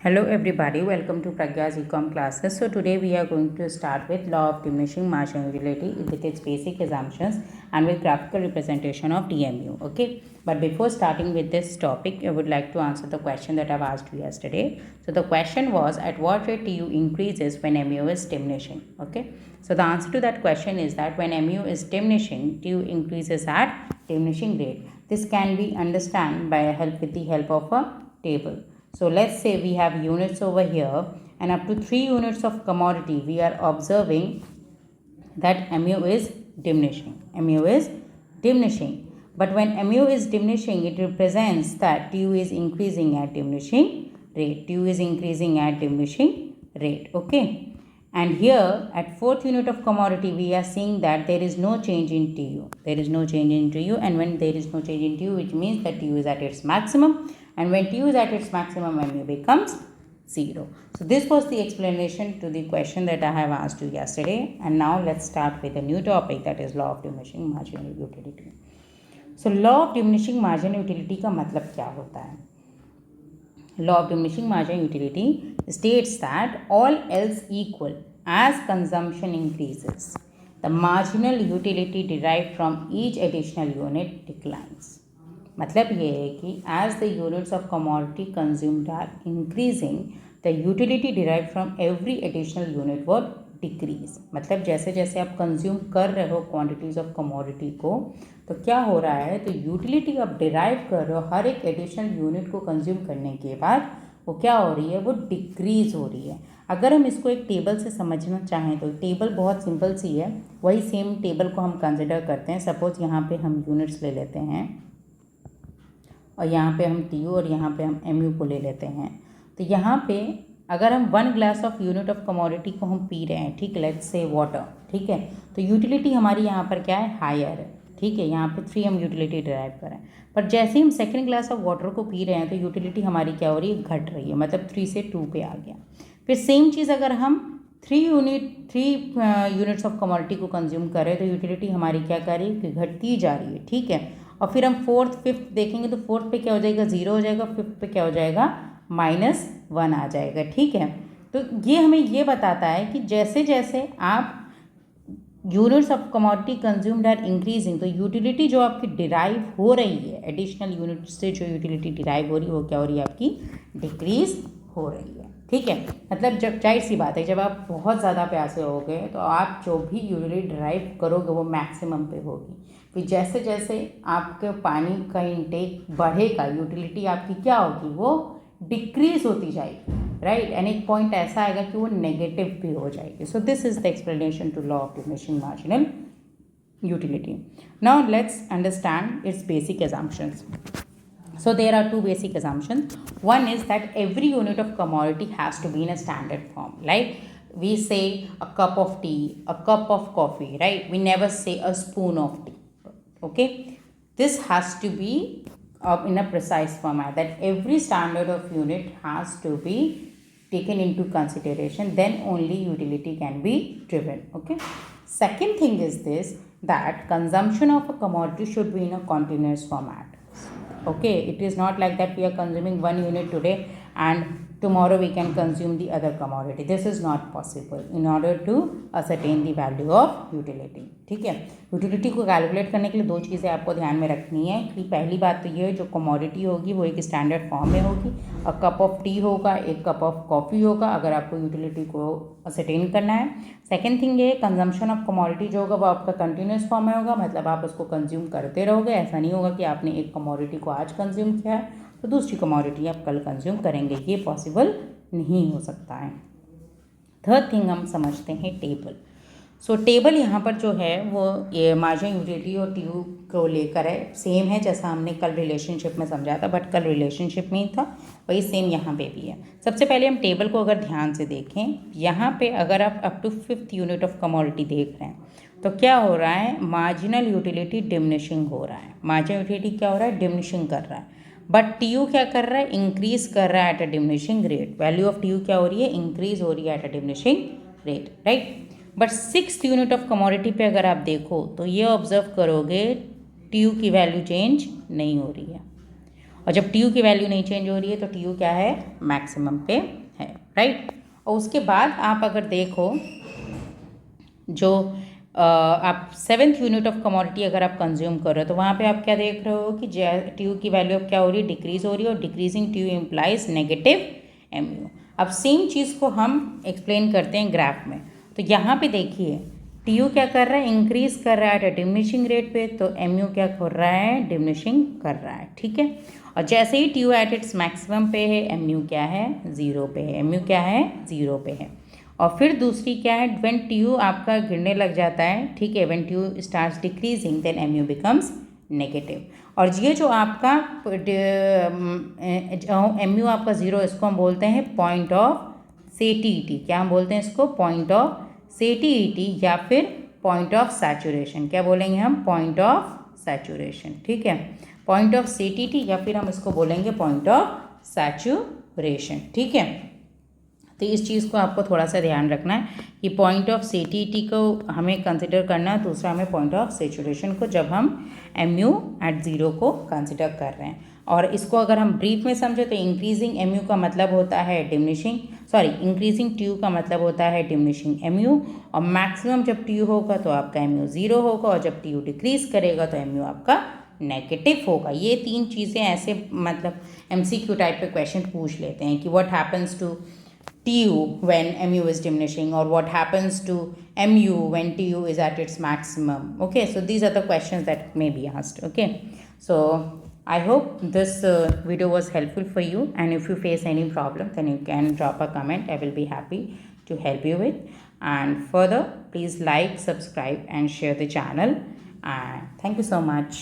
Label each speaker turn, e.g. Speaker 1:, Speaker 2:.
Speaker 1: Hello everybody, welcome to Pragya's Ecom classes. So today we are going to start with law of diminishing marginal utility with its basic assumptions and with graphical representation of DMU. Okay, but before starting with this topic, I would like to answer the question that I've asked you yesterday. So the question was, at what rate TU increases when MU is diminishing? Okay, so the answer to that question is that when MU is diminishing, TU increases at diminishing rate. This can be understood with the help of a table. So let's say we have units over here, and up to 3 units of commodity we are observing that MU is diminishing. MU is diminishing. But when MU is diminishing, it represents that TU is increasing at diminishing rate. TU is increasing at diminishing rate. Okay. And here at 4th unit of commodity, we are seeing that there is no change in TU. There is no change in TU, and when there is no change in TU, which means that TU is at its maximum. And when TU is at its maximum, MU becomes 0. So this was the explanation to the question that I have asked you yesterday. And now let's start with a new topic, that is law of diminishing marginal utility. So law of diminishing marginal utility का मतलब क्या होता है? Law of diminishing marginal utility states that all else equal, as consumption increases, the marginal utility derived from each additional unit declines. मतलब ये है कि as the units of commodity consumed are increasing, the utility derived from every additional unit would decrease. मतलब जैसे जैसे आप consume कर रहे हो क्वांटिटीज ऑफ कमोडिटी को, तो क्या हो रहा है, तो यूटिलिटी आप डिराइव कर रहे हो हर एक एडिशनल यूनिट को कंज्यूम करने के बाद वो क्या हो रही है, वो डिक्रीज हो रही है. अगर हम इसको एक टेबल से समझना चाहें तो टेबल बहुत सिंपल सी है. वही सेम टेबल को हम कंसिडर करते हैं. सपोज यहाँ पे हम यूनिट्स ले लेते हैं और यहाँ पे हम TU और यहाँ पे हम MU को ले लेते हैं. तो यहाँ पे अगर हम 1 glass of unit of commodity को हम पी रहे हैं, ठीक है, लेट्स से वाटर, ठीक है, तो यूटिलिटी हमारी यहाँ पर क्या है, हायर है, ठीक है, यहाँ पे 3 हम यूटिलिटी डिराइव कर रहे हैं. पर जैसे ही हम सेकेंड ग्लास ऑफ वाटर को पी रहे हैं तो यूटिलिटी हमारी क्या हो रही है, घट रही है, मतलब 3 से 2 पे आ गया. फिर सेम चीज़ अगर हम 3 यूनिट्स ऑफ कमोडिटी को कंज्यूम कर रहे हैं तो यूटिलिटी हमारी क्या कर रही है, घटती जा रही है, ठीक है. और फिर हम 4th 5th देखेंगे तो 4th पे क्या हो जाएगा, 0 हो जाएगा, 5th पे क्या हो जाएगा, -1 आ जाएगा, ठीक है. तो ये हमें ये बताता है कि जैसे जैसे आप units of commodity consumed are increasing, तो यूटिलिटी जो आपकी डिराइव हो रही है एडिशनल यूनिट से, जो यूटिलिटी डिराइव हो रही है वो क्या हो रही है, आपकी डिक्रीज हो रही है, ठीक है. मतलब जब जाहिर सी बात है, जब आप बहुत ज़्यादा प्यासे हो गए तो आप जो भी यूटिलिटी डिराइव करोगे वो मैक्सिमम पे होगी. फिर जैसे जैसे आपके पानी का इनटेक बढ़ेगा, यूटिलिटी आपकी क्या होगी, वो डिक्रीज होती जाएगी, राइट. एंड एक पॉइंट ऐसा आएगा कि वो नेगेटिव भी हो जाएगी. So this is the explanation to law of diminishing marginal utility. Now let's understand its basic assumptions. So there are 2 basic assumptions. One is that every unit of commodity has to be in a standard form. Like we say a cup of tea, a cup of coffee, right? We never say a spoon of tea. Okay, this has to be in a precise format, that every standard of unit has to be taken into consideration, then only utility can be driven. Okay, second thing is this, that consumption of a commodity should be in a continuous format. Okay, it is not like that we are consuming 1 unit today and tomorrow we can consume the other commodity. This is not possible in order to ascertain the value of utility. ठीक है, utility को calculate करने के लिए 2 चीज़ें आपको ध्यान में रखनी है. कि पहली बात तो ये है, जो कमोडिटी होगी वो एक स्टैंडर्ड फॉर्म में होगी. अ कप ऑफ टी होगा, एक कप ऑफ कॉफ़ी होगा, अगर आपको यूटिलिटी को असरटेन करना है. सेकेंड थिंग ये, कंजम्पशन ऑफ कमोडिटी जो होगा वो आपका कंटिन्यूस फॉर्म में होगा, मतलब आप उसको कंज्यूम करते रहोगे. ऐसा नहीं होगा कि आपने एक कमोडिटी को आज कंज्यूम किया है तो दूसरी कमोडिटी आप कल कंज्यूम करेंगे, ये पॉसिबल नहीं हो सकता है. थर्ड थिंग हम समझते हैं टेबल. सो टेबल यहाँ पर जो है वो ये मार्जिनल यूटिलिटी और TU को लेकर है. सेम है जैसा हमने कल रिलेशनशिप में समझा था, बट कल रिलेशनशिप में ही था, वही सेम यहाँ पे भी है. सबसे पहले हम टेबल को अगर ध्यान से देखें, यहाँ पे अगर आप up to 5th unit of commodity देख रहे हैं तो क्या हो रहा है, मार्जिनल यूटिलिटी डिमिनिशिंग हो रहा है. मार्जिनल यूटिलिटी क्या हो रहा है, डिमिनिशिंग कर रहा है. बट TU क्या कर रहा है, इंक्रीज कर रहा है at a diminishing rate. Value of TU क्या हो रही है, इंक्रीज हो रही है at a diminishing rate, right. But 6th unit of commodity पे अगर आप देखो तो ये ऑब्जर्व करोगे TU की वैल्यू चेंज नहीं हो रही है. और जब टी यू की वैल्यू नहीं चेंज हो रही है तो टी यू क्या है, मैक्सिमम पे है, राइट। और उसके बाद आप अगर देखो जो आप 7th यूनिट ऑफ कमोडिटी अगर आप कंज्यूम कर रहे हो तो वहाँ पे आप क्या देख रहे हो कि टी यू की वैल्यू अब क्या हो रही है, डिक्रीज हो रही है, और decreasing T U implies negative M U. अब सेम चीज़ को हम एक्सप्लेन करते हैं ग्राफ में। तो यहाँ पे देखिए टी यू क्या कर रहा है, इंक्रीज कर रहा है डिमिनिशिंग रेट पे, तो एम यू क्या कर रहा है, डिमिनिशिंग कर रहा है, ठीक है। और जैसे ही T U at its maximum पे है, एम यू क्या है, 0 पे है, एम यू क्या है, 0 पे है। और फिर दूसरी क्या है, व्हेन टी यू आपका गिरने लग जाता है, ठीक है, when T U starts decreasing then M U becomes negative. और ये जो आपका एम यू आपका 0, इसको हम बोलते हैं पॉइंट ऑफ सेटीईटी। क्या हम बोलते हैं इसको, पॉइंट ऑफ सेटीईटी या फिर पॉइंट ऑफ सैचुरेशन। क्या बोलेंगे हम, पॉइंट ऑफ सैचुरेशन, ठीक है, पॉइंट ऑफ सेटीईटी या फिर हम इसको बोलेंगे पॉइंट ऑफ सैचुरेशन, ठीक है। तो इस चीज़ को आपको थोड़ा सा ध्यान रखना है कि पॉइंट ऑफ सेटीईटी को हमें कंसिडर करना है, दूसरा हमें पॉइंट ऑफ सैचुरेशन को, जब हम एम यू एट 0 को कंसिडर कर रहे हैं। और इसको अगर हम ब्रीफ में समझे तो इंक्रीजिंग एम यू का मतलब होता है डिमिनिशिंग, इंक्रीजिंग टी यू का मतलब होता है डिमिनिशिंग एम यू, और मैक्सिमम जब टी यू होगा तो आपका एम यू 0 होगा, और जब टी यू डिक्रीज करेगा तो एम यू आपका नेगेटिव होगा। ये 3 चीज़ें ऐसे मतलब MCQ टाइप पे क्वेश्चन पूछ लेते हैं कि what happens to TU when MU is diminishing, or what happens to MU when TU is at its maximum. Okay, so these are the questions that may be asked. Okay, so I hope this video was helpful for you, and if you face any problem then you can drop a comment. I will be happy to help you with. And further, please like, subscribe and share the channel, and thank you so much.